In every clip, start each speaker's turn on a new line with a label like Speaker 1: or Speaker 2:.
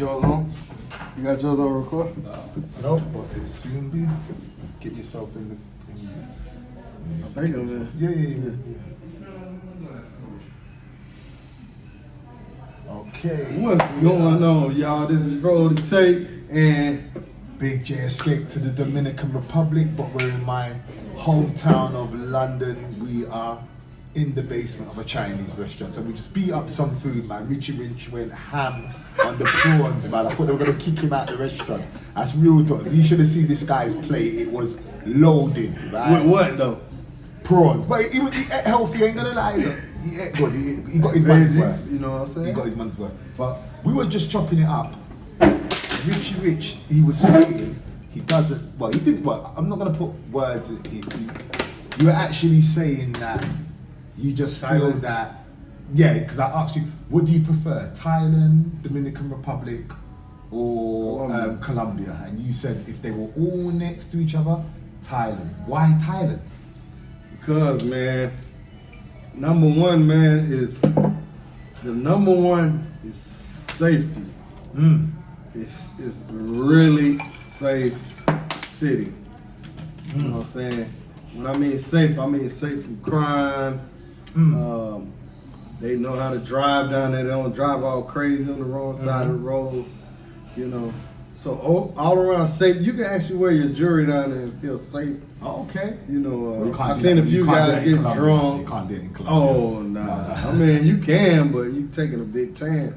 Speaker 1: yours on? You got yours on record?
Speaker 2: No, but it soon be. Get yourself in the.
Speaker 1: Thank you, man.
Speaker 2: Yeah. Okay.
Speaker 1: What's going on, y'all? This is Roll the Tape and
Speaker 2: Big J escaped to the Dominican Republic, but we're in my hometown of London. We are in the basement of a Chinese restaurant. So we just beat up some food, man. Richie Rich went ham on the prawns, man. I thought they were gonna kick him out the restaurant. That's real talk. You should have seen this guy's plate. It was loaded, right?
Speaker 1: with what though?
Speaker 2: Prawns. But he ate healthy, I ain't gonna lie. He ate good. He got his money's worth.
Speaker 1: You know what I'm saying?
Speaker 2: He got his money's worth. But we were just chopping it up. Richie Rich, he was saying he doesn't, well, he didn't, well, I'm not gonna put words, you were actually saying that you just feel that, yeah, because I asked you, what do you prefer, Thailand, Dominican Republic, or Colombia? And you said if they were all next to each other, Thailand. Why Thailand?
Speaker 1: Because, man, number one is safety. It's really safe city. You know what I'm saying? When I mean safe from crime. They know how to drive down there. They don't drive all crazy on the wrong side of the road. You know, so all around safe. You can actually wear your jewelry down there and feel safe.
Speaker 2: Oh, okay.
Speaker 1: You know,
Speaker 2: Well,
Speaker 1: I've seen a few guys get drunk.
Speaker 2: You can't do it in Colombia.
Speaker 1: Oh, nah. I mean, you can, but you taking a big chance.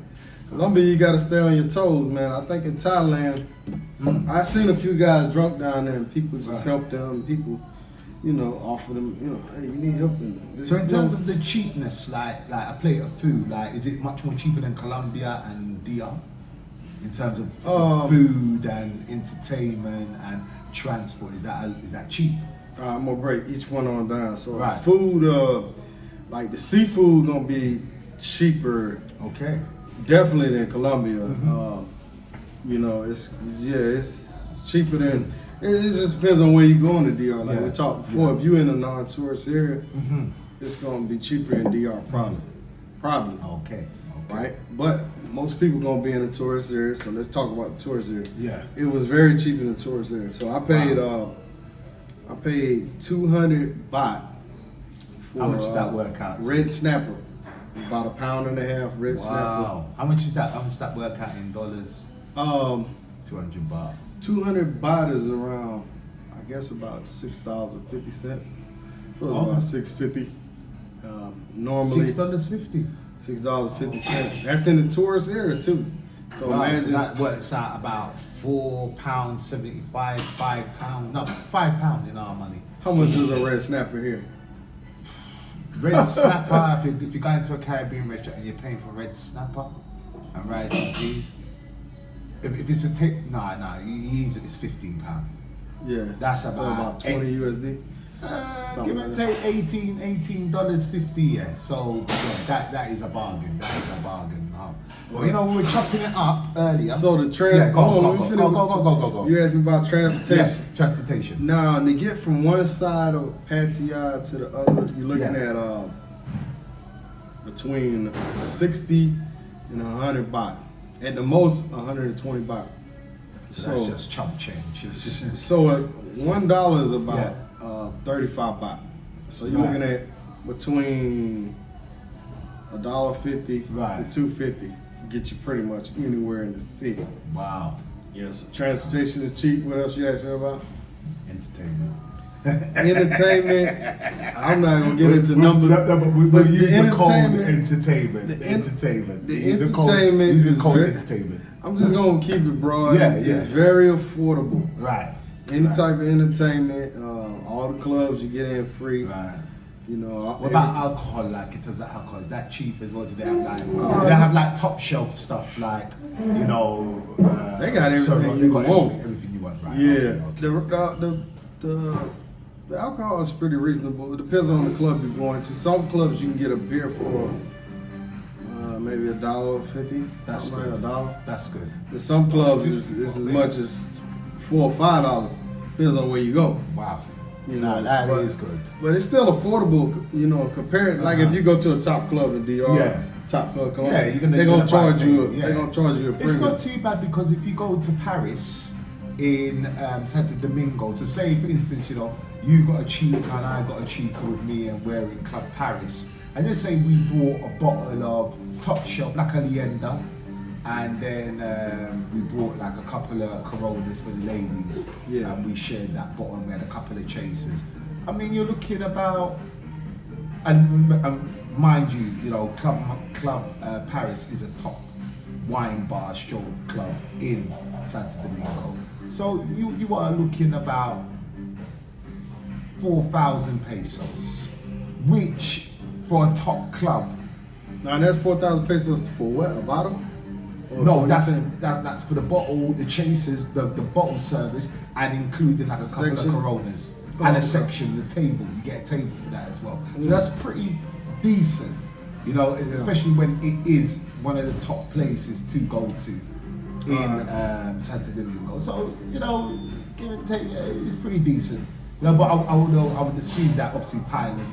Speaker 1: Colombia, you got to stay on your toes, man. I think in Thailand, I've seen a few guys drunk down there, and people just help them. People, you know, offer them, you know, hey, you need help.
Speaker 2: So in terms of the cheapness, like a plate of food, like is it much more cheaper than Colombia and DR? In terms of food and entertainment and transport, is that cheap?
Speaker 1: I'm gonna break each one on down. So
Speaker 2: right.
Speaker 1: Food, like the seafood, gonna be cheaper.
Speaker 2: Okay.
Speaker 1: Definitely than Colombia. You know, it's cheaper than. It just depends on where you go in the DR. Like we talked before, if you're in a non-tourist area, it's gonna be cheaper in DR probably.
Speaker 2: Okay.
Speaker 1: Right, but most people gonna be in a tourist area. So let's talk about the tourist area.
Speaker 2: Yeah.
Speaker 1: It was very cheap in the tourist area. So I paid 200 baht. For,
Speaker 2: how much does that work out?
Speaker 1: Red snapper. It's about £1.50 red snapper.
Speaker 2: Wow. How much is that? How much does that work out in dollars? 200 baht.
Speaker 1: 200 baht is around, I guess, about $6.50. So it's about $6.50. Normally
Speaker 2: $6.50.
Speaker 1: $6.50. That's in the tourist area too. So imagine
Speaker 2: so that works out about £4.75, £5. No, £5 in our money.
Speaker 1: How much is a red snapper here?
Speaker 2: Red snapper, if you go into a Caribbean restaurant and you're paying for red snapper and rice and peas, if it's a tip, it's £15.
Speaker 1: Yeah.
Speaker 2: That's about
Speaker 1: 20 USD.
Speaker 2: Give and take $18.50, yeah. So that is a bargain. That is a bargain. Well, you know, we were chopping it up earlier.
Speaker 1: So the go. You asked me about transportation.
Speaker 2: Yeah, transportation.
Speaker 1: Now, to get from one side of Pattaya to the other, you're looking at between 60 and 100 baht. At the most, 120 baht.
Speaker 2: So that's just chump change.
Speaker 1: So $1 is about 35 baht. So you're looking at between $1.50 to $2.50. Get you pretty much anywhere in the city.
Speaker 2: Wow.
Speaker 1: Yeah, so transportation is cheap. What else you asked me about?
Speaker 2: Entertainment.
Speaker 1: Entertainment. I'm not gonna get into numbers.
Speaker 2: But use the code entertainment. The entertainment entertainment.
Speaker 1: I'm just gonna keep it broad. It's very affordable.
Speaker 2: Right.
Speaker 1: Any type of entertainment, all the clubs you get in free.
Speaker 2: Right.
Speaker 1: You know.
Speaker 2: What about alcohol? Like in terms of alcohol, is that cheap as well? Do they have like? Do they have like top shelf stuff like
Speaker 1: they got everything you want.
Speaker 2: Everything you want, right?
Speaker 1: Yeah. Okay. The alcohol is pretty reasonable. It depends on the club you're going to. Some clubs you can get a beer for maybe $1.50.
Speaker 2: That's good.
Speaker 1: Like $1.
Speaker 2: That's good.
Speaker 1: In some clubs it's as much as $4 or $5. Depends on where you go.
Speaker 2: Wow.
Speaker 1: You know,
Speaker 2: that is good.
Speaker 1: But it's still affordable, you know, compared, like if you go to a top club in DR, Top Club Cologne.
Speaker 2: Yeah, you're gonna
Speaker 1: they're
Speaker 2: do
Speaker 1: gonna
Speaker 2: the
Speaker 1: charge
Speaker 2: right
Speaker 1: you.
Speaker 2: thing,
Speaker 1: They're gonna charge you a
Speaker 2: It's
Speaker 1: premium.
Speaker 2: not too bad because if you go to Paris in Santo Domingo, so say for instance, you know, you got a chica and I got a chica with me and we're in Club Paris, and let's say we bought a bottle of top shelf like a Leyenda, and then we brought like a couple of Coronas for the ladies,
Speaker 1: Yeah.
Speaker 2: and we shared that bottle and we had a couple of chasers. I mean, you're looking about, and mind you, you know, Club Paris is a top wine bar stroke club in Santo Domingo. So you are looking about 4,000 pesos, which for a top club.
Speaker 1: Now that's 4,000 pesos for what? A bottle? Or
Speaker 2: No,
Speaker 1: what
Speaker 2: that's
Speaker 1: you saying?
Speaker 2: that's for the bottle, the chasers, the bottle service, and including like a couple
Speaker 1: Section?
Speaker 2: of Coronas
Speaker 1: Oh,
Speaker 2: and a
Speaker 1: okay.
Speaker 2: section, the table. You get a table for that as well. So
Speaker 1: Mm.
Speaker 2: that's pretty decent, you know, especially when it is one of the top places to go to in Santo Domingo. So you know, give and take, it's pretty decent. You know, but I would assume that obviously Thailand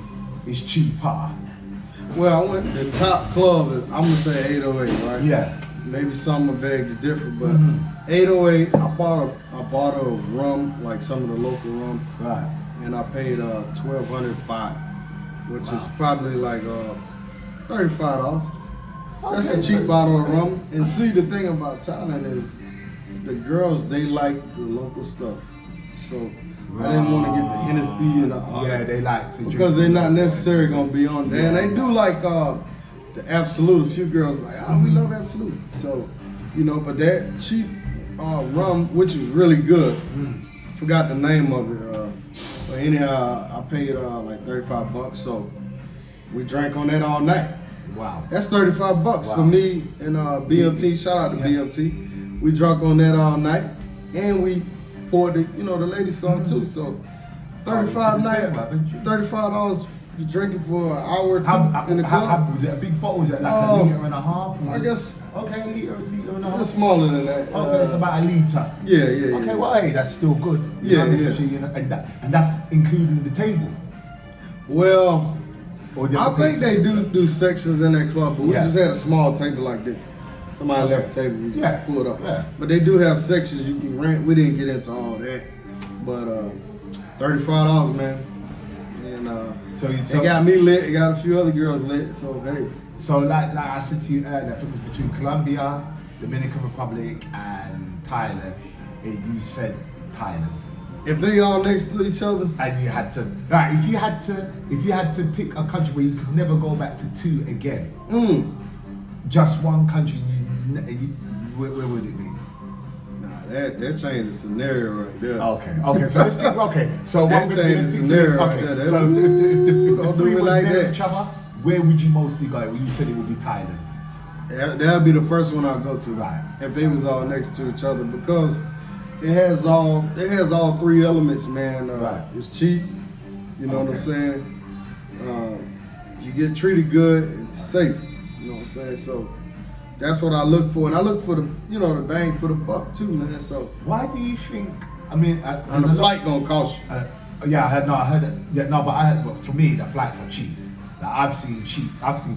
Speaker 2: is cheaper.
Speaker 1: Well, I went the top club. I'm gonna say 808, right?
Speaker 2: Yeah.
Speaker 1: Maybe some will beg to differ, but
Speaker 2: Mhm.
Speaker 1: 808. I bought a bottle of rum, like some of the local rum,
Speaker 2: Right.
Speaker 1: and I paid 1,200 baht, which is
Speaker 2: Wow.
Speaker 1: probably like $35. That's a
Speaker 2: Okay,
Speaker 1: cheap
Speaker 2: but-
Speaker 1: bottle of rum. And see, the thing about Thailand is the girls, they like the local stuff. So I didn't want to get the Hennessy and the
Speaker 2: Yeah, they like to drink
Speaker 1: because they're not
Speaker 2: the-
Speaker 1: necessarily gonna be on there. And they do like the Absolute. A few girls like, oh, we love Absolute. So, you know, but that cheap rum, which is really good. Forgot the name of it. But anyhow, I paid like $35. So we drank on that all night.
Speaker 2: Wow.
Speaker 1: That's $35
Speaker 2: Wow.
Speaker 1: for me and BMT. Shout out to
Speaker 2: Yeah.
Speaker 1: BMT. We drunk on that all night, and we poured the ladies some too. So $35 for drinking for an hour or two in the club.
Speaker 2: How was it a big bottle? Was it like a
Speaker 1: Oh,
Speaker 2: litre and a half? Was
Speaker 1: I
Speaker 2: it-
Speaker 1: guess
Speaker 2: Okay, a litre and a
Speaker 1: it's
Speaker 2: half.
Speaker 1: smaller than that.
Speaker 2: Okay, it's about a litre.
Speaker 1: Yeah.
Speaker 2: Okay, well, hey, that's still good. You
Speaker 1: Yeah,
Speaker 2: know what I mean?
Speaker 1: yeah.
Speaker 2: Actually, you know, and that's including the table.
Speaker 1: Well,
Speaker 2: Or the
Speaker 1: I
Speaker 2: other
Speaker 1: think they
Speaker 2: piece?
Speaker 1: do sections in that club, but we
Speaker 2: Yeah.
Speaker 1: just had a small table like this. Somebody
Speaker 2: Okay.
Speaker 1: left the table, we just
Speaker 2: Yeah,
Speaker 1: pulled up.
Speaker 2: yeah.
Speaker 1: But they do have sections you can rent. We didn't get into all that, but $35, man. And
Speaker 2: So
Speaker 1: it got me lit. It got a few other girls lit. So hey,
Speaker 2: So like I said to you earlier, I think it was between Colombia, Dominican Republic, and Thailand. You said Thailand.
Speaker 1: if they all next to each other,
Speaker 2: And you had to, right? If you had to pick a country where you could never go back to two again, just one country, where would it be?
Speaker 1: nah, that changed the scenario right there.
Speaker 2: Okay. So let's think. Okay. So
Speaker 1: That
Speaker 2: what we're gonna do?
Speaker 1: changes
Speaker 2: Let's think.
Speaker 1: the scenario
Speaker 2: Okay.
Speaker 1: right there.
Speaker 2: So if the
Speaker 1: Don't
Speaker 2: three
Speaker 1: do it
Speaker 2: was
Speaker 1: like
Speaker 2: near
Speaker 1: that.
Speaker 2: each other, where would you mostly go? Well, you said it would be Thailand.
Speaker 1: That'd be the first one I'll go to.
Speaker 2: Right.
Speaker 1: If they was all next to each other, because it has all three elements, man.
Speaker 2: Right.
Speaker 1: It's cheap. You know what I'm
Speaker 2: Okay.
Speaker 1: saying? You get treated good and it's safe. You know what I'm saying? So that's what I look for, and I look for the the bang for the buck too, man. So
Speaker 2: Why do you think? I mean,
Speaker 1: and
Speaker 2: there's
Speaker 1: the
Speaker 2: a lot-
Speaker 1: flight gonna cost you.
Speaker 2: Yeah, I heard it. Yeah, no, but but for me, the flights are cheap. Like I've seen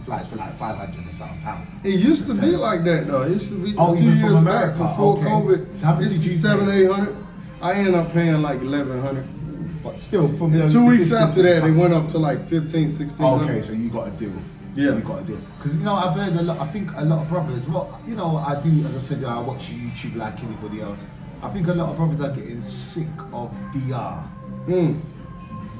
Speaker 2: flights for like 500 and something pounds.
Speaker 1: It used to be like that though. It used to be
Speaker 2: Oh,
Speaker 1: a few
Speaker 2: even from
Speaker 1: years
Speaker 2: America?
Speaker 1: back before
Speaker 2: Okay.
Speaker 1: COVID.
Speaker 2: So how much
Speaker 1: it used to
Speaker 2: did
Speaker 1: be
Speaker 2: you
Speaker 1: 700-800. I ended up paying like 1,100.
Speaker 2: But still, from
Speaker 1: And
Speaker 2: the
Speaker 1: 2 weeks
Speaker 2: distance
Speaker 1: after
Speaker 2: you
Speaker 1: that, they
Speaker 2: come-
Speaker 1: went up to like 1,500-1,600.
Speaker 2: Okay, so you got a deal.
Speaker 1: Yeah.
Speaker 2: You got a deal. Because, I've heard a lot, I think a lot of brothers, I do, as I said, I watch YouTube like anybody else. I think a lot of brothers are getting sick of DR.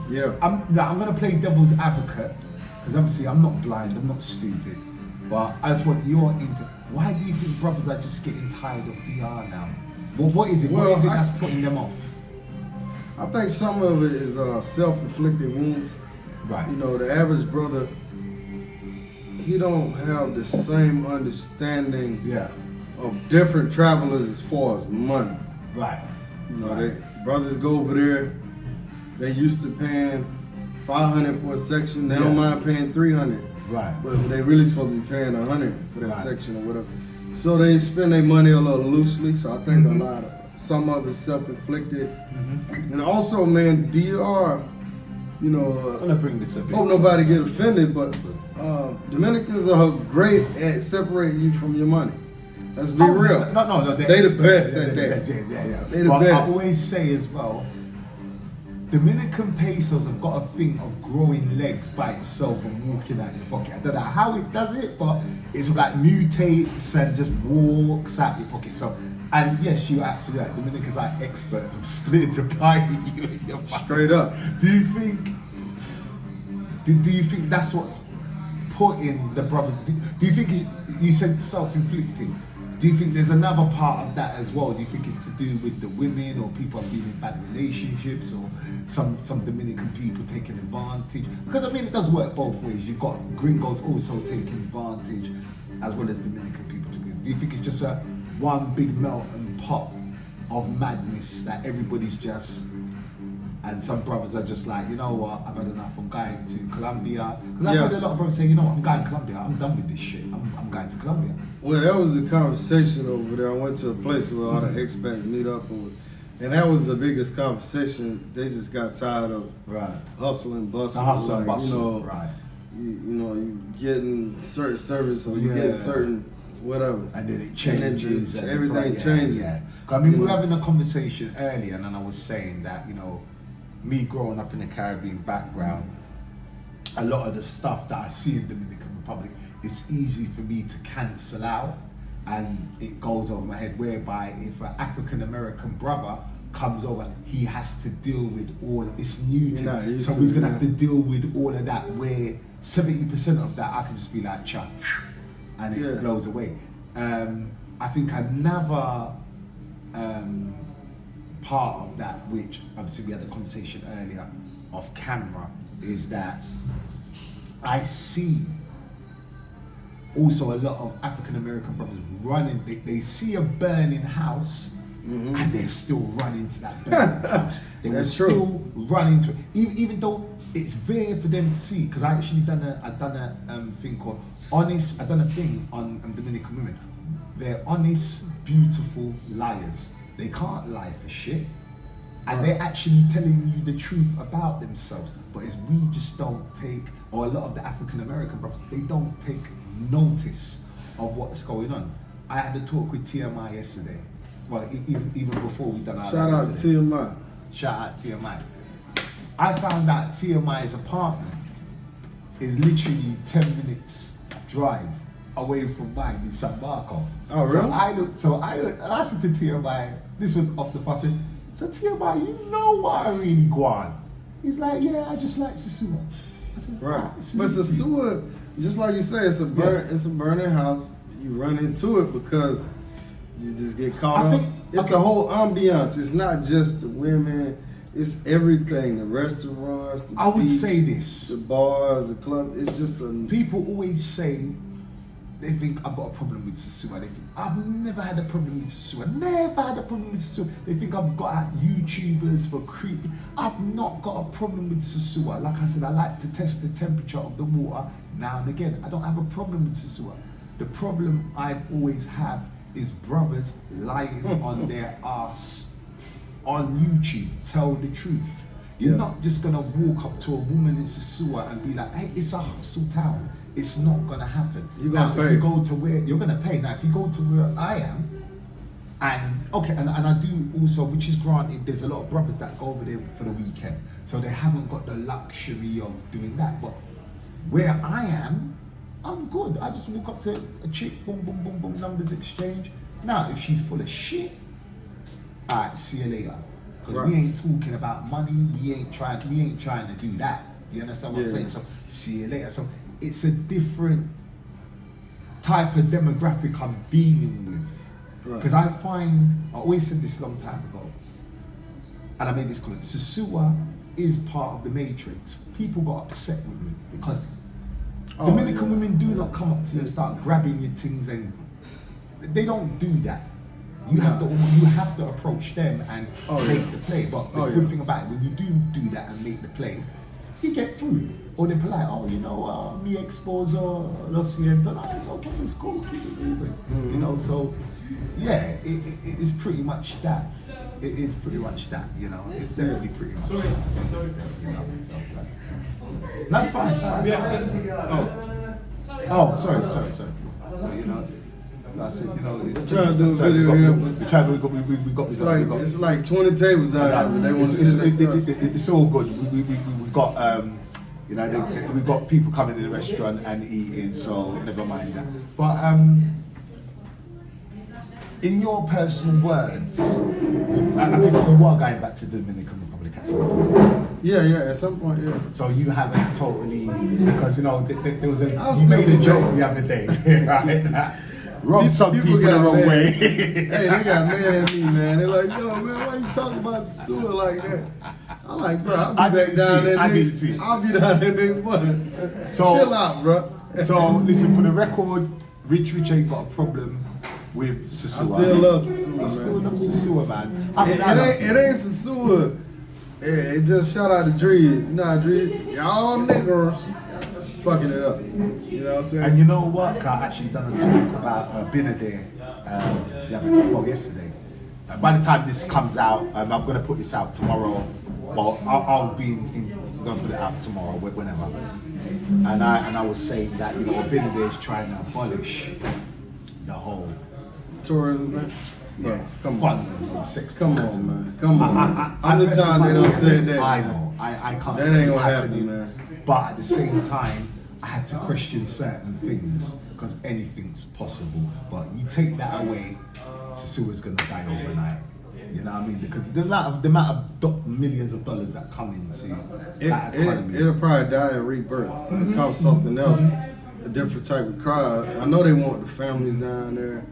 Speaker 1: Yeah.
Speaker 2: I'm going to play devil's advocate, because obviously I'm not blind, I'm not stupid. But as what you're into, why do you think brothers are just getting tired of DR now? Well, what is it?
Speaker 1: Well,
Speaker 2: What is it that's putting them off?
Speaker 1: I think some of it is self-inflicted wounds.
Speaker 2: Right.
Speaker 1: The average brother, he don't have the same understanding
Speaker 2: Yeah.
Speaker 1: of different travelers as far as money.
Speaker 2: Right.
Speaker 1: They brothers go over there. They used to paying 500 for a section. They don't
Speaker 2: Yeah.
Speaker 1: mind paying 300,
Speaker 2: Right.
Speaker 1: but they really supposed to be paying 100 for that
Speaker 2: Right.
Speaker 1: section or whatever. So they spend their money a little loosely. So I think
Speaker 2: Mhm.
Speaker 1: some of it's self-inflicted,
Speaker 2: Mm-hmm.
Speaker 1: and also, man, DR you know,
Speaker 2: I'm gonna bring this a bit.
Speaker 1: hope nobody get offended, but Dominicans are great at separating you from your money. Let's be real.
Speaker 2: No.
Speaker 1: They the best at that.
Speaker 2: Yeah.
Speaker 1: They the
Speaker 2: But
Speaker 1: best.
Speaker 2: I always say as well, Dominican pesos have got a thing of growing legs by itself and walking out your pocket. I don't know how it does it, but it's like mutates and just walks out your pocket. So, and yes, you're absolutely right. Dominicans are experts of splitting the pie you in your pocket.
Speaker 1: Straight up.
Speaker 2: Do you think? Do you think that's what's putting the brothers? Do you think you said self-inflicting? Do you think there's another part of that as well? Do you think it's to do with the women, or people being in bad relationships, or some Dominican people taking advantage? Because I mean, it does work both ways. You've got gringos also taking advantage, as well as Dominican people. Do you think it's just a one big melting pot of madness that everybody's just, and some brothers are just like, you know what, I've had enough, I'm going to Colombia. Because I've heard a lot of brothers say, you know what, I'm going to Colombia, I'm done with this shit, I'm going to Colombia.
Speaker 1: Well, that was the conversation over there. I went to a place where all the expats meet up, and that was the biggest conversation. They just got tired of hustle and bustle.
Speaker 2: The hustle and bustle,
Speaker 1: you know,
Speaker 2: right.
Speaker 1: You getting certain service, or you getting certain whatever.
Speaker 2: And then it changes.
Speaker 1: And everything changes.
Speaker 2: Yeah. I mean, we were having a conversation earlier, and then I was saying that, you know, me growing up in the Caribbean background, a lot of the stuff that I see in the Dominican Republic, it's easy for me to cancel out, and it goes over my head, whereby if an African American brother comes over, he has to deal with all of this new thing. So he's gonna have to deal with all of that, where 70% of that I can just be like, chuck, and it blows away. I think another part of that, which obviously we had a conversation earlier off camera, is that I see also a lot of African American brothers running. They see a burning house, and they're still running to that burning house. They will still run into it, even though it's there for them to see. Because I actually done a thing called honest. I done a thing on Dominican women. They're honest, beautiful liars. They can't lie for shit. And they're actually telling you the truth about themselves. But it's we just don't take, or a lot of the African American brothers, they don't take notice of what's going on. I had a talk with TMI yesterday. Well, even before we done our
Speaker 1: Shout out TMI.
Speaker 2: Shout out TMI. I found out TMI's apartment is literally 10 minutes drive away from mine in San Marco.
Speaker 1: Oh, really?
Speaker 2: So I looked, and I said to TMI, this was off the fuss. So TMI, you know what I really go on? He's like, yeah, I just like Sasua. I said,
Speaker 1: right.
Speaker 2: Oh,
Speaker 1: But Sasua, just like you say, it's a burning house. You run into it because you just get caught up. It's the whole ambiance. It's not just the women. It's everything. The restaurants, the
Speaker 2: I would
Speaker 1: beach,
Speaker 2: say this.
Speaker 1: the bars, the club. It's just
Speaker 2: people always say they think I've got a problem with Sasua. They think I've never had a problem with Sasua. Never had a problem with Sasua. They think I've got at YouTubers for creepy. I've not got a problem with Sasua. Like I said, I like to test the temperature of the water now and again. I don't have a problem with Sasua. The problem I've always have is brothers lying on their ass on YouTube. Tell the truth. You're not just gonna walk up to a woman in Sasua and be like, hey, it's a hustle town. It's not gonna happen. If you go to where you're gonna pay. Now, if you go to where I am, and I do also, which is granted, there's a lot of brothers that go over there for the weekend, so they haven't got the luxury of doing that. But where I am, I'm good. I just walk up to a chick, boom, boom, boom, boom, numbers exchange. Now, if she's full of shit, alright, see you later. Because we ain't talking about money. We ain't trying to do that. You understand what I'm saying? So see you later. So it's a different type of demographic I'm dealing with. Because I always said this a long time ago, and I made this comment, Sasua is part of the matrix. People got upset with me because Dominican women do not come up to you and start grabbing your things, and they don't do that. You have to approach them and make the play. But the good thing about it, when you do that and make the play, you get through. Or they're polite, mi esposo, lo siento. No, it's okay, it's cool, keep it moving. You know, so yeah, it's pretty much that. it is pretty much that, you know. It's definitely pretty much that, you know. So, that's fine. Oh, sorry. So, you know, so I said, you know, it's
Speaker 1: Trying to do a video here, but it's like 20 tables out here, but they want to
Speaker 2: it's all good. We got you know, we got people coming to the restaurant and eating, so never mind that. But in your personal words, I think you are going back to the Dominican Republic at some point.
Speaker 1: Yeah, at some point, yeah.
Speaker 2: So you haven't totally, because you know there was you made a joke the other day, right? Rub some people the wrong way.
Speaker 1: Hey, they got mad at me, man. They're like, yo, man, why you talking about Sasua like that? I'm like, bro, I'll be back down there next. I'll be down there next month. So chill out, bro.
Speaker 2: So listen, for the record, Rich ain't got a problem with Sasua.
Speaker 1: I still love Sasua,
Speaker 2: man. Still love Sasua, man.
Speaker 1: It ain't Sasua. It just shout out to Dreed. Nah, Dreed, y'all niggas fucking it up. You know what I'm saying?
Speaker 2: And you know what? I actually done a talk about Binadir yesterday. By the time this comes out, I'm going to put this out tomorrow. Well, I'll be going to put it out tomorrow, whenever. And I was saying that, you know, Binadir is trying to abolish the whole
Speaker 1: tourism, man.
Speaker 2: Yeah,
Speaker 1: come
Speaker 2: on,
Speaker 1: man. Come on. I'm the time they don't say that.
Speaker 2: I know. I can't
Speaker 1: that
Speaker 2: see
Speaker 1: ain't
Speaker 2: it
Speaker 1: gonna
Speaker 2: happening.
Speaker 1: happen, man.
Speaker 2: But at the same time, I had to question certain things because anything's possible. But you take that away, Sasua's gonna die overnight. You know what I mean? Because the amount of millions of dollars that come into that economy.
Speaker 1: It'll probably die in rebirth. It'll come something else, a different type of crowd. I know they want the families down there,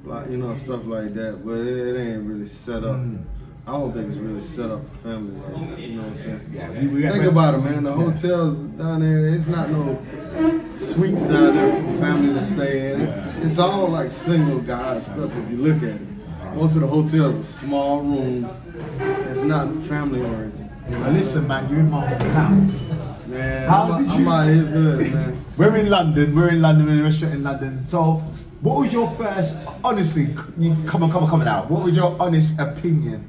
Speaker 1: like, you know, stuff like that, but it ain't really set up. I don't think it's really set up for family like that. You know what I'm saying?
Speaker 2: Yeah,
Speaker 1: think about it, man. The hotels down there, it's not no suites down there for family to stay in. It's all like single guy stuff if you look at it. Most of the hotels are small rooms. It's not family oriented.
Speaker 2: So listen, man, you're in my hometown.
Speaker 1: Man, I'm out his hood, man.
Speaker 2: We're in London. We're in a restaurant in London. So, what was your first, honestly, come on out. What was your honest opinion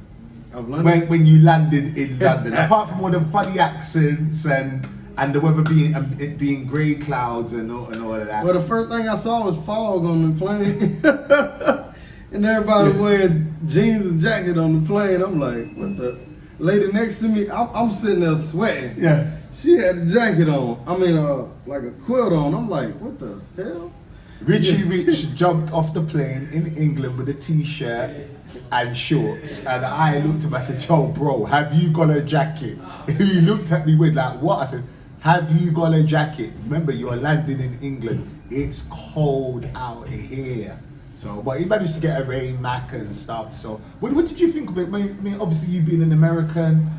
Speaker 2: when you landed in London? Apart from all the funny accents and the weather being grey clouds and all of that.
Speaker 1: Well, the first thing I saw was fog on the plane. And everybody wearing jeans and jacket on the plane. I'm like, what the? Lady next to me, I'm sitting there sweating.
Speaker 2: Yeah.
Speaker 1: She had the jacket on. I mean, like a quilt on. I'm like, what the hell?
Speaker 2: Rich jumped off the plane in England with a t-shirt and shorts, and I looked at him. I said, "Yo, bro, have you got a jacket?" He looked at me with like, "What?" I said, "Have you got a jacket? Remember, you're landing in England. It's cold out here." So, but he managed to get a rain mac and stuff. So, what did you think of it? I mean, obviously you've been an American.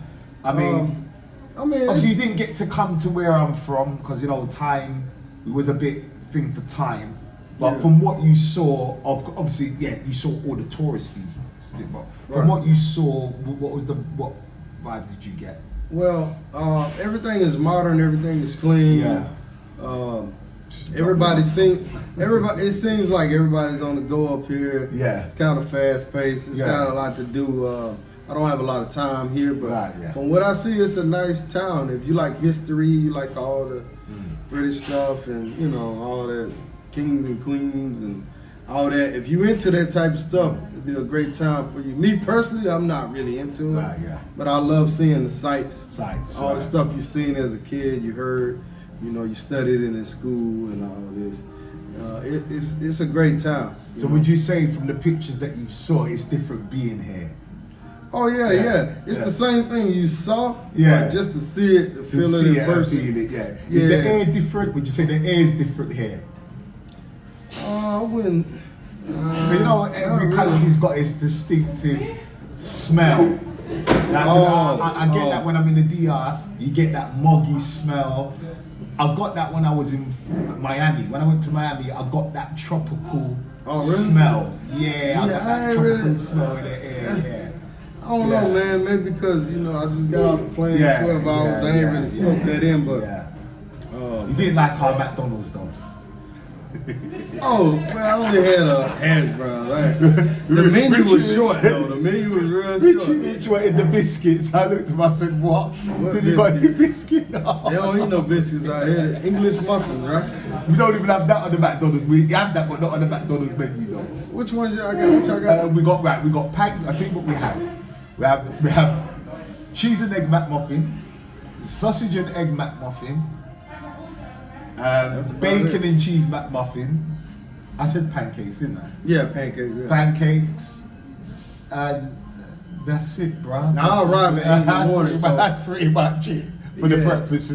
Speaker 2: I mean, obviously you didn't get to come to where I'm from because, you know, time, it was a bit thing for time. But from what you saw of, obviously, you saw all the touristy stuff. But from what you saw, what vibe did you get?
Speaker 1: Well, everything is modern. Everything is clean.
Speaker 2: Yeah.
Speaker 1: It seems like everybody's on the go up here.
Speaker 2: Yeah.
Speaker 1: It's kind of fast paced. It's got a lot to do. I don't have a lot of time here, but from what I see, it's a nice town. If you like history, you like all the British stuff and, you know, all that kings and queens and all that. If you into that type of stuff, it'd be a great time for you. Me personally, I'm not really into it, but I love seeing the sights. All the stuff you seen as a kid, you heard. You know, you studied it in school and all this. It's a great town.
Speaker 2: So would you say from the pictures that you saw, it's different being here?
Speaker 1: Oh yeah. It's the same thing you saw, but just to see it, to feel it in person.
Speaker 2: Is the air different? Would you say the air is different here?
Speaker 1: I wouldn't.
Speaker 2: You know, every country's got its distinctive smell. I get that when I'm in the DR. You get that moggy smell. I got that when I was in Miami. When I went to Miami, I got that tropical smell. I got that tropical smell in the air.
Speaker 1: I don't know, man. Maybe because, you know, I just got off the plane 12 hours. I ain't really soaked that in, but
Speaker 2: you didn't like our McDonald's though.
Speaker 1: Oh, well, I only had a hash brown. Like, the menu was short though. The menu was real short.
Speaker 2: Richie wanted the biscuits. I looked at him, I said, what? Did you got any biscuit? No.
Speaker 1: They don't eat no biscuits out here. English muffins, right?
Speaker 2: We don't even have that on the McDonald's. We have that, but not on the McDonald's menu though.
Speaker 1: Which ones y'all got? What y'all got?
Speaker 2: We got pan. I tell you what we have. We have cheese and egg McMuffin, sausage and egg McMuffin, bacon and cheese McMuffin. I said pancakes, didn't I?
Speaker 1: Yeah, pancakes. Yeah.
Speaker 2: Pancakes, and that's it, bro.
Speaker 1: Now I'll arrive at 8 in the morning. So
Speaker 2: That's pretty much it for the breakfast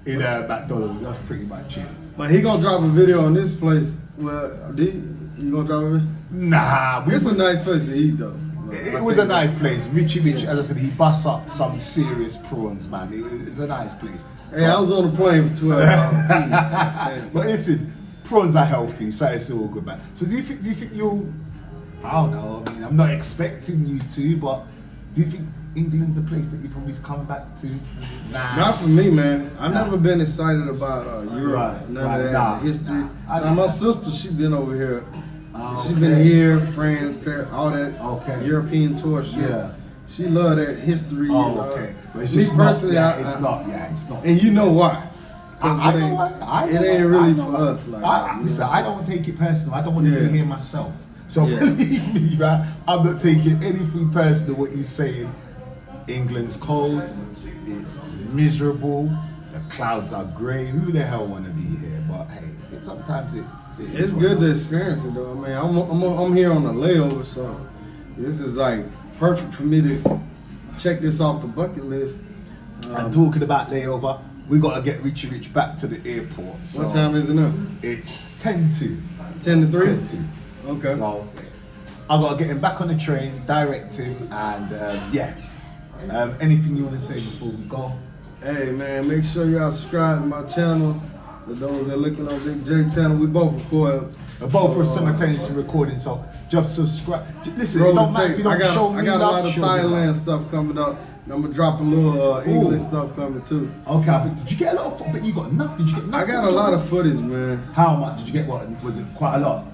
Speaker 2: in McDonald's. That's pretty much it.
Speaker 1: but he gonna drop a video on this place. Well, you gonna drop a video?
Speaker 2: Nah,
Speaker 1: It's a nice place to eat though.
Speaker 2: It was a nice place. Richie, as I said, he busts up some serious prawns, man. It's a nice place.
Speaker 1: Hey, I was on the plane for 12 hours too.
Speaker 2: But listen, prawns are healthy, so it's all good, man. So do you think you'll? I don't know. I mean, I'm not expecting you to, but do you think England's a place that you probably come back to? Nah.
Speaker 1: Not for me, man. I've never been excited about Europe.
Speaker 2: Right,
Speaker 1: None
Speaker 2: right,
Speaker 1: of that.
Speaker 2: nah.
Speaker 1: The history.
Speaker 2: I
Speaker 1: Now, my
Speaker 2: get that.
Speaker 1: sister, she been over here.
Speaker 2: Oh,
Speaker 1: She been here, France, Paris, all that
Speaker 2: Okay.
Speaker 1: European tour shit.
Speaker 2: Yeah.
Speaker 1: She love that history.
Speaker 2: Oh, okay. But it's
Speaker 1: me
Speaker 2: just not.
Speaker 1: personally,
Speaker 2: Yeah,
Speaker 1: it's
Speaker 2: it's not.
Speaker 1: And you know why? 'Cause
Speaker 2: I
Speaker 1: it
Speaker 2: know
Speaker 1: ain't,
Speaker 2: why.
Speaker 1: it ain't really for us. Like,
Speaker 2: Listen, I don't take it personal. I don't want to
Speaker 1: Yeah.
Speaker 2: be here myself. So
Speaker 1: Yeah.
Speaker 2: believe me, man, I'm not taking anything personal. What you're saying, England's cold, it's miserable, the clouds are grey. Who the hell want to be here? But hey, sometimes it
Speaker 1: it's good to experience it though. I mean, I'm here on a layover, so this is like perfect for me to check this off the bucket list.
Speaker 2: And talking about layover, we got to get Richie Rich back to the airport. So
Speaker 1: What time is it now?
Speaker 2: It's 10-2.
Speaker 1: 10 to 3?
Speaker 2: 10-2.
Speaker 1: Okay.
Speaker 2: So I got to get him back on the train, direct him, and anything you want to say before we go?
Speaker 1: Hey man, make sure y'all subscribe to my channel. For those that looking on Big J channel, we both record.
Speaker 2: We're both for simultaneously recording, so just subscribe. Listen, it
Speaker 1: Roll
Speaker 2: don't
Speaker 1: the
Speaker 2: matter
Speaker 1: tape.
Speaker 2: if you don't show me
Speaker 1: I got a lot
Speaker 2: love,
Speaker 1: of
Speaker 2: show me love.
Speaker 1: Thailand stuff coming up. And I'm gonna drop a little English stuff coming too.
Speaker 2: Okay, but did you get a lot of? But you got enough? Did you get enough?
Speaker 1: I got a lot of footage, man.
Speaker 2: How much did you get? What was it? Quite a lot.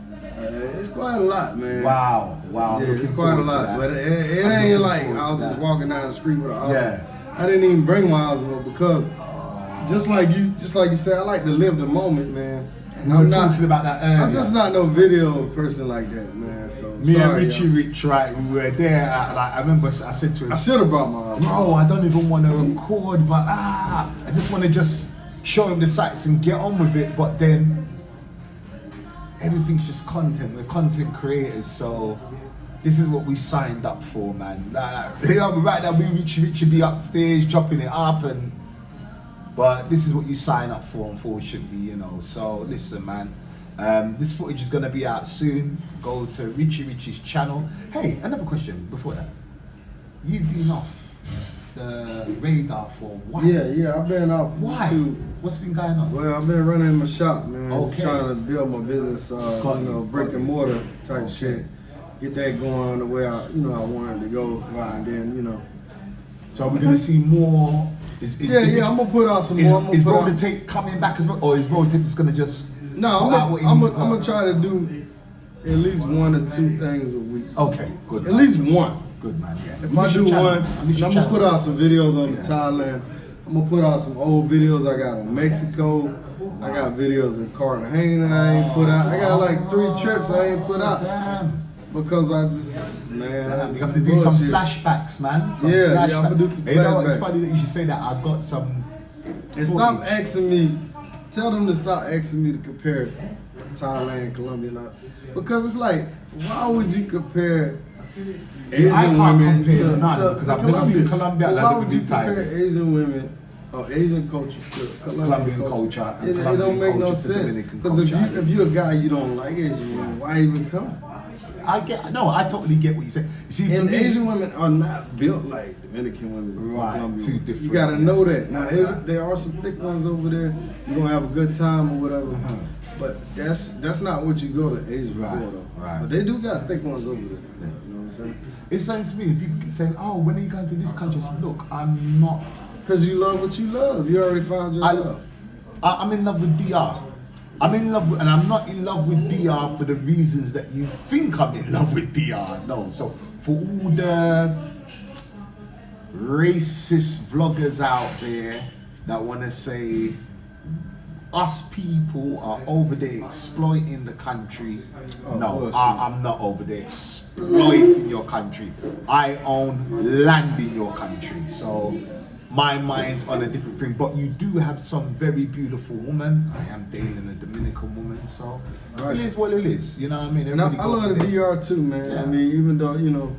Speaker 1: It's quite a lot, man.
Speaker 2: Wow.
Speaker 1: Yeah,
Speaker 2: Looking
Speaker 1: it's quite a
Speaker 2: forward to
Speaker 1: lot,
Speaker 2: that.
Speaker 1: but it
Speaker 2: I'm
Speaker 1: ain't
Speaker 2: looking
Speaker 1: like
Speaker 2: forward
Speaker 1: I
Speaker 2: to
Speaker 1: was just
Speaker 2: that.
Speaker 1: walking down the street with an album.
Speaker 2: Yeah.
Speaker 1: I didn't even bring my album because just like you said, I like to live the moment, man. And
Speaker 2: We were talking about that earlier.
Speaker 1: I'm just not no video person like that, man. So
Speaker 2: Me and
Speaker 1: sorry,
Speaker 2: Richie
Speaker 1: y'all.
Speaker 2: Rich, right? We were there. I remember I said to him,
Speaker 1: I should have brought my album.
Speaker 2: bro, I don't even want to record, but I just want to just show him the sights and get on with it. But then everything's just content. We're content creators, so this is what we signed up for, man. Right now, we Richie be upstairs chopping it up, but this is what you sign up for, unfortunately, you know. So listen, man. This footage is gonna be out soon. Go to Richie's channel. Hey, another question before that. You've been off the radar for what?
Speaker 1: Yeah, I've been off
Speaker 2: Why?
Speaker 1: YouTube.
Speaker 2: What's been going on?
Speaker 1: Well, I've been running my shop, man.
Speaker 2: Okay.
Speaker 1: Just trying to build my business,
Speaker 2: Got you,
Speaker 1: brick
Speaker 2: got
Speaker 1: and
Speaker 2: you.
Speaker 1: mortar type
Speaker 2: Okay.
Speaker 1: shit. Get that going the way I wanted to go.
Speaker 2: Right.
Speaker 1: And then,
Speaker 2: So we're gonna see more.
Speaker 1: I'm gonna put out some more.
Speaker 2: Is Roll the Tape coming back as well, or is Roll the Tape just gonna just?
Speaker 1: No,
Speaker 2: put out what it
Speaker 1: I'm
Speaker 2: needs to
Speaker 1: gonna
Speaker 2: put
Speaker 1: try to do at least 1 or 2 things a week.
Speaker 2: Okay, good.
Speaker 1: At
Speaker 2: man.
Speaker 1: least one.
Speaker 2: Good man. Yeah.
Speaker 1: If I do one, I'm gonna put out some videos on Thailand. I'm gonna put out some old videos I got on Mexico. I got videos in Cartagena I ain't put out. I got like 3 trips I ain't put out
Speaker 2: Damn.
Speaker 1: because I just, man.
Speaker 2: You have to do some
Speaker 1: bullshit.
Speaker 2: flashbacks, man.
Speaker 1: Yeah, I'm gonna do some
Speaker 2: You know, it's
Speaker 1: flashbacks.
Speaker 2: funny that you should say that. I've got some.
Speaker 1: And stop
Speaker 2: footage.
Speaker 1: asking me. Tell them to stop asking me to compare Thailand and Colombia, like, because it's like, why would you compare
Speaker 2: See, I
Speaker 1: Asian
Speaker 2: can't
Speaker 1: women
Speaker 2: compare
Speaker 1: to
Speaker 2: none, because I've never been to Colombia and
Speaker 1: Why
Speaker 2: I've never
Speaker 1: would you
Speaker 2: been to
Speaker 1: compare
Speaker 2: Thailand.
Speaker 1: Asian women or Asian culture to
Speaker 2: Colombian culture and
Speaker 1: It
Speaker 2: Colombian
Speaker 1: don't make no
Speaker 2: culture to
Speaker 1: sense.
Speaker 2: Dominican
Speaker 1: Because
Speaker 2: culture.
Speaker 1: if you're a guy you don't like Asian women, why even come?
Speaker 2: I totally get what you say. You see, for
Speaker 1: And
Speaker 2: me,
Speaker 1: Asian women are not built like Dominican women. or
Speaker 2: Right,
Speaker 1: Colombian
Speaker 2: two
Speaker 1: women.
Speaker 2: different,
Speaker 1: You gotta
Speaker 2: yeah.
Speaker 1: know that. Now, there are some thick ones over there. You're gonna have a good time or whatever.
Speaker 2: Uh-huh.
Speaker 1: But that's not what you go to Asia
Speaker 2: Right,
Speaker 1: for, though.
Speaker 2: right.
Speaker 1: But they do got thick ones over there. You know what I'm saying?
Speaker 2: it's same to me. People keep saying, "Oh, when are you going to this country?" I said, "Look, I'm not.
Speaker 1: Because you love what you love. You already found your love.
Speaker 2: I'm in love with DR. I'm in love with, and I'm not in love with DR for the reasons that you think I'm in love with DR. No, so for all the racist vloggers out there that want to say us people are over there exploiting the country, no, I'm not over there exploiting your country. I own land in your country, so my mind's on a different thing. But you do have some very beautiful women. I am dating a Dominican woman, so it is what it is. You know what I mean?
Speaker 1: And I love the DR too, man.
Speaker 2: Yeah.
Speaker 1: I mean, even though, you know,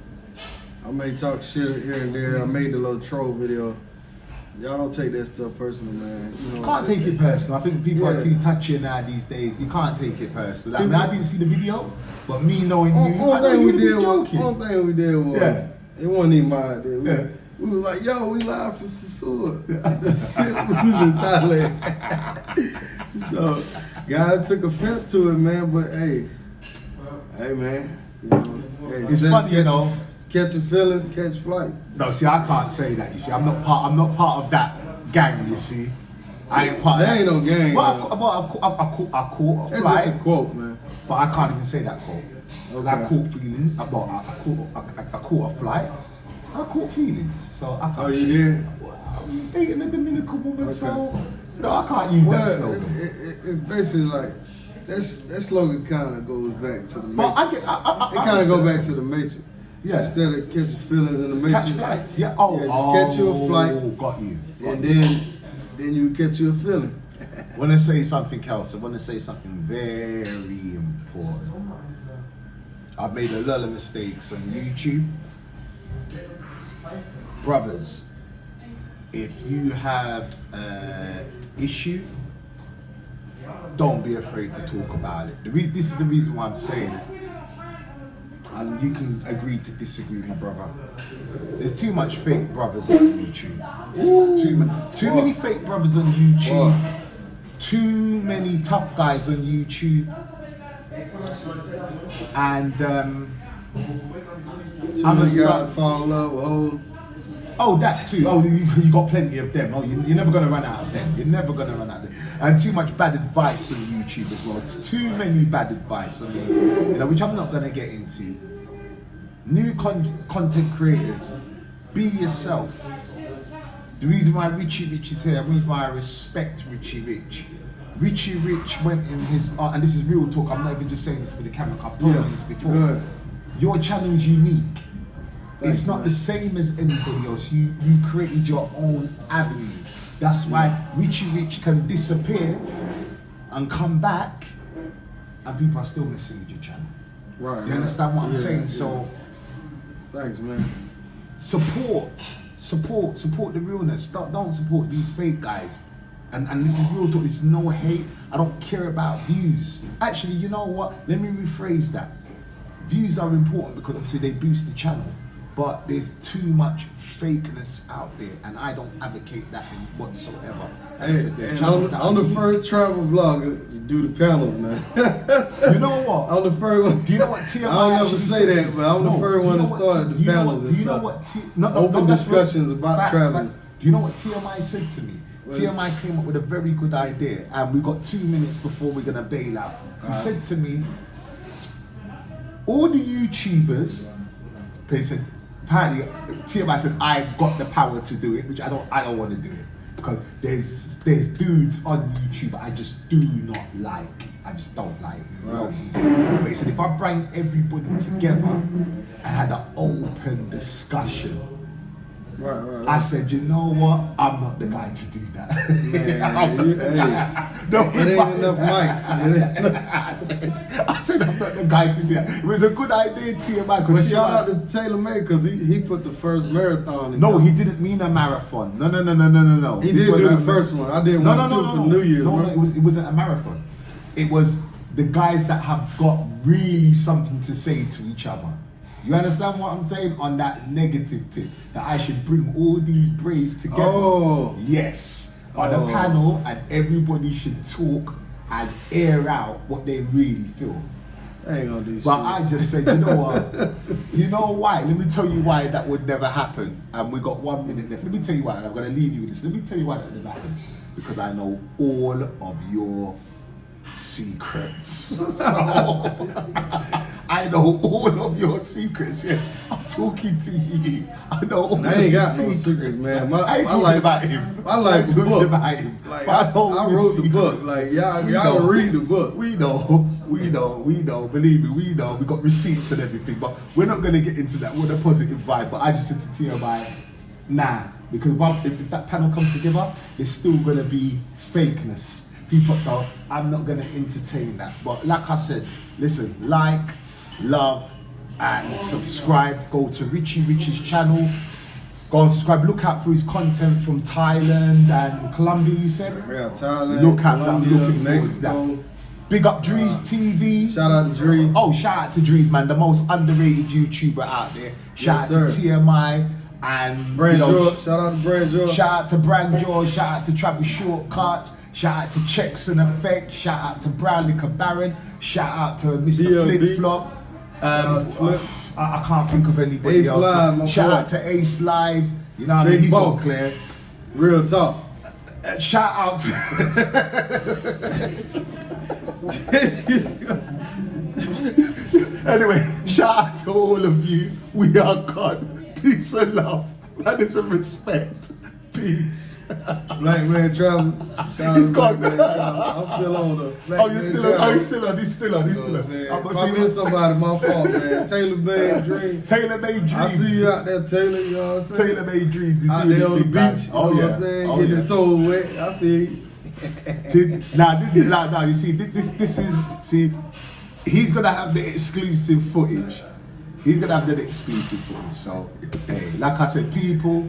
Speaker 1: I may talk shit here and there. I made a little troll video. Y'all don't take that stuff personal, man. You know,
Speaker 2: can't take it personal. I think people are too touchy now these days. You can't take it personal. I mean, I didn't see the video, but me knowing you, I know you were joking.
Speaker 1: One thing we did was, it wasn't even my idea. We was like, yo, we live from Sasua. We was in Thailand. So, guys took offense to it, man, but hey, man. You know, hey,
Speaker 2: it's funny, you know.
Speaker 1: Catch your feelings, catch flight.
Speaker 2: No, see, I can't say that. You see, I'm not part of that gang. You see, I ain't part.
Speaker 1: That ain't no gang.
Speaker 2: Well, I caught a flight.
Speaker 1: That's just a quote, man.
Speaker 2: But I can't even say that quote. Okay. I caught feelings. I caught a flight. I caught feelings. So I can't.
Speaker 1: Oh, you did?
Speaker 2: I'm dating a Dominican woman, so no, I can't use that slogan.
Speaker 1: It's basically like that slogan kind of goes back to the Matrix.
Speaker 2: But
Speaker 1: it kind of goes back to the Matrix.
Speaker 2: Yeah.
Speaker 1: Instead of catching feelings in the Matrix.
Speaker 2: Catch flights. Yeah. Oh,
Speaker 1: just catch you a flight.
Speaker 2: Got you.
Speaker 1: And then you catch you a feeling.
Speaker 2: Want to say something else? I want to say something very important. I've made a lot of mistakes on YouTube. Brothers, if you have an issue, don't be afraid to talk about it. This is the reason why I'm saying it. And you can agree to disagree, my brother. There's too much fake brothers on YouTube. Too many fake brothers on YouTube. Too many tough guys on YouTube. And
Speaker 1: I'm gonna start fall in love with hoes.
Speaker 2: Oh, that too. Oh, you got plenty of them. Oh, you're never gonna run out of them. You're never gonna run out of them. And too much bad advice on YouTube as well. It's too many bad advice. I mean, you know, which I'm not gonna get into. New content creators, be yourself. The reason why Richie Rich is here, the reason why I respect Richie Rich. Richie Rich went in his art, and this is real talk. I'm not even just saying this for the camera. I've told you this before. Good. Your channel is unique. It's not the same as anybody else. You created your own avenue. That's why Richie Rich can disappear and come back, and people are still missing your channel.
Speaker 1: Right.
Speaker 2: You understand what I'm saying? So,
Speaker 1: thanks, man.
Speaker 2: Support the realness. Don't support these fake guys. And this is real talk. This is no hate. I don't care about views. Actually, you know what? Let me rephrase that. Views are important because obviously they boost the channel. But there's too much fakeness out there, and I don't advocate that in whatsoever.
Speaker 1: I'm the first travel vlogger to do the panels, man.
Speaker 2: You know what?
Speaker 1: I'm the first one.
Speaker 2: Do you know what TMI
Speaker 1: I'll never say that, but I'm the first one that started the panels and stuff. Open discussions about traveling.
Speaker 2: Do you know what TMI said to me? TMI came up with a very good idea, and we got 2 minutes before we're gonna bail out. He said to me, all the YouTubers, they said, apparently TMI said, I've got the power to do it, which I don't want to do it. Because there's dudes on YouTube I just do not like. I just don't like. Right. But he said, if I bring everybody together and had an open discussion, right. I said, you know what? I'm not the guy to do that.
Speaker 1: It ain't enough mics.
Speaker 2: I said, I'm not the guy to do that. It was a good idea, TMI.
Speaker 1: But shout out to Taylor May, because he put the first marathon in.
Speaker 2: No, he didn't mean a marathon. No.
Speaker 1: He did do the first one. I did one too for New Year's.
Speaker 2: No, it wasn't a marathon. It was the guys that have got really something to say to each other. You understand what I'm saying on that negative tip? That I should bring all these braids together. Oh. Yes. On a panel, and everybody should talk and air out what they really feel.
Speaker 1: I ain't gonna do shit.
Speaker 2: But I just said, you know what? You know why? Let me tell you why that would never happen. And we got 1 minute left. Let me tell you why, and I'm gonna leave you with this. Let me tell you why that never happened. Because I know all of your secrets. So I know all of your secrets. Yes, I'm talking to you. I know all
Speaker 1: I ain't
Speaker 2: of your
Speaker 1: got no secrets, man.
Speaker 2: I ain't talking about him.
Speaker 1: My life
Speaker 2: I ain't
Speaker 1: the
Speaker 2: talking
Speaker 1: book.
Speaker 2: about him.
Speaker 1: Like,
Speaker 2: But I know
Speaker 1: I
Speaker 2: your
Speaker 1: wrote the book.
Speaker 2: secrets.
Speaker 1: Like, y'all
Speaker 2: We
Speaker 1: can
Speaker 2: know.
Speaker 1: read the book.
Speaker 2: We know. Believe me, we know. We got receipts and everything, but we're not going to get into that. We're a positive vibe. But I just said to TMI, nah, because if that panel comes together, there's still going to be fakeness. People, so I'm not going to entertain that. But like I said, listen, like, love, and subscribe. Go to Richie Rich's channel. Go and subscribe. Look out for his content from Thailand and Colombia. You said.
Speaker 1: Yeah, Thailand,
Speaker 2: Look out,
Speaker 1: Colombia,
Speaker 2: I'm looking
Speaker 1: Mexico.
Speaker 2: forward to that. Big up Drees TV.
Speaker 1: Shout out to Dre.
Speaker 2: Oh, shout out to Drees, man, the most underrated YouTuber out there. Shout
Speaker 1: Yes,
Speaker 2: out to
Speaker 1: sir.
Speaker 2: TMI and
Speaker 1: Brand
Speaker 2: you know,
Speaker 1: George. Shout out to Brand George.
Speaker 2: shout out to Brand George. Shout out to Travel Shortcuts. Shout out to Checks and Effect. Shout out to Brownlee Baron. Shout out to Mr.
Speaker 1: DLB.
Speaker 2: Flip Flop.
Speaker 1: Flip.
Speaker 2: I can't think of anybody
Speaker 1: Ace
Speaker 2: else.
Speaker 1: Live, my
Speaker 2: Shout
Speaker 1: boy.
Speaker 2: out to Ace Live. You know what I mean?
Speaker 1: Big
Speaker 2: He's got
Speaker 1: boss.
Speaker 2: clear.
Speaker 1: Real talk.
Speaker 2: Shout out to anyway, shout out to all of you. We are God. Peace and love. Manners and respect. Peace.
Speaker 1: Black Man Travel. Shout out
Speaker 2: He's
Speaker 1: to
Speaker 2: gone.
Speaker 1: Black Man Travel. I'm still on the Black
Speaker 2: Oh, you're
Speaker 1: Man
Speaker 2: still
Speaker 1: Travel.
Speaker 2: on. Oh, he's still on. He's still on. He's
Speaker 1: You know
Speaker 2: still
Speaker 1: what I'm
Speaker 2: on.
Speaker 1: saying? If I miss somebody, my fault, man. Taylor Made Dream.
Speaker 2: Taylor Made Dreams.
Speaker 1: I see you out there, Taylor. You know what I'm saying?
Speaker 2: Taylor Made Dreams. He's
Speaker 1: Out
Speaker 2: doing
Speaker 1: there
Speaker 2: it
Speaker 1: on the
Speaker 2: big
Speaker 1: beach.
Speaker 2: bang.
Speaker 1: You know
Speaker 2: Oh
Speaker 1: what
Speaker 2: yeah.
Speaker 1: I'm saying?
Speaker 2: Oh,
Speaker 1: Getting
Speaker 2: yeah.
Speaker 1: the toes wet. I feel you.
Speaker 2: See, now, you see, this is, see, he's gonna have the exclusive footage. He's gonna have the exclusive footage. So, hey, like I said, people,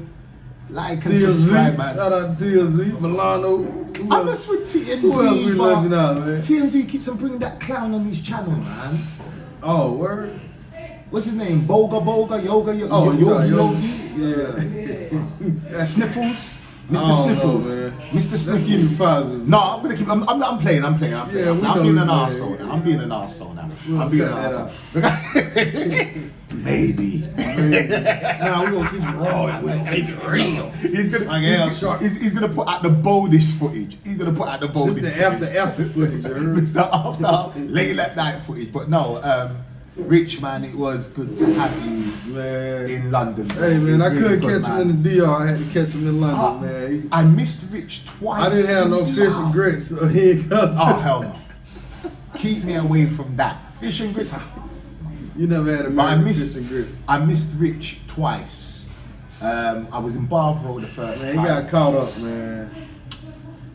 Speaker 2: like and subscribe,
Speaker 1: TLZ.
Speaker 2: man.
Speaker 1: Shout out to TLZ. Milano.
Speaker 2: I mess with TMZ.
Speaker 1: Who else we
Speaker 2: but
Speaker 1: loving out, man?
Speaker 2: TMZ keeps on bringing that clown on his channel, man.
Speaker 1: Oh, word?
Speaker 2: What's his name? Boga, Yoga,
Speaker 1: Oh,
Speaker 2: Yogi.
Speaker 1: yeah.
Speaker 2: Sniffles.
Speaker 1: I
Speaker 2: Mr.
Speaker 1: don't
Speaker 2: Sniffles.
Speaker 1: know, man.
Speaker 2: Mr.
Speaker 1: Let's keep
Speaker 2: Sniffles.
Speaker 1: it positive.
Speaker 2: No, I'm gonna keep. I'm playing.
Speaker 1: Yeah, we
Speaker 2: I'm
Speaker 1: know
Speaker 2: being
Speaker 1: you
Speaker 2: an
Speaker 1: playing.
Speaker 2: arsehole now. I'm being an arsehole now.
Speaker 1: We'll
Speaker 2: I'm being an
Speaker 1: cut that
Speaker 2: arsehole. Maybe.
Speaker 1: Nah, we're gonna keep it raw. We're gonna keep it real.
Speaker 2: He's gonna put out the boldest footage. He's gonna put out the boldest.
Speaker 1: This the after footage, you heard?
Speaker 2: Mr. After late at night footage. But no, Rich, man, it was good to have you
Speaker 1: Man.
Speaker 2: in London.
Speaker 1: Hey, man, I
Speaker 2: Really
Speaker 1: couldn't
Speaker 2: good,
Speaker 1: catch
Speaker 2: man.
Speaker 1: him in the DR. I had to catch him in London, man.
Speaker 2: I missed Rich twice.
Speaker 1: I didn't have no
Speaker 2: in
Speaker 1: fish
Speaker 2: DR.
Speaker 1: and grits, so he ain't come.
Speaker 2: Oh hell no! Keep me away from that. Fish and grits.
Speaker 1: You never had a
Speaker 2: But
Speaker 1: fish and grits.
Speaker 2: I missed Rich twice. I was in Bathrow the first
Speaker 1: Man, he
Speaker 2: time,
Speaker 1: got caught up, man.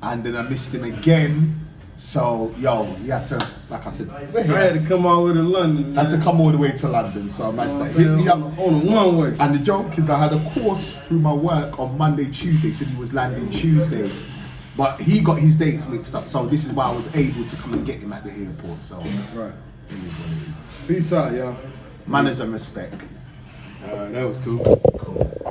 Speaker 2: and then I missed him again. So yo, he had to, like I said,
Speaker 1: I had to come all the way to London, man.
Speaker 2: had to come all the way to London. So
Speaker 1: You know
Speaker 2: man,
Speaker 1: what I'm
Speaker 2: hit
Speaker 1: saying?
Speaker 2: me up.
Speaker 1: on a one way.
Speaker 2: And the joke is, I had a course through my work on Monday, Tuesday. Said he was landing Tuesday, but he got his dates mixed up. So this is why I was able to come and get him at the airport. So
Speaker 1: Right.
Speaker 2: it is what it is.
Speaker 1: Peace out, y'all.
Speaker 2: Manners and respect.
Speaker 1: All right, that was cool.
Speaker 2: Cool.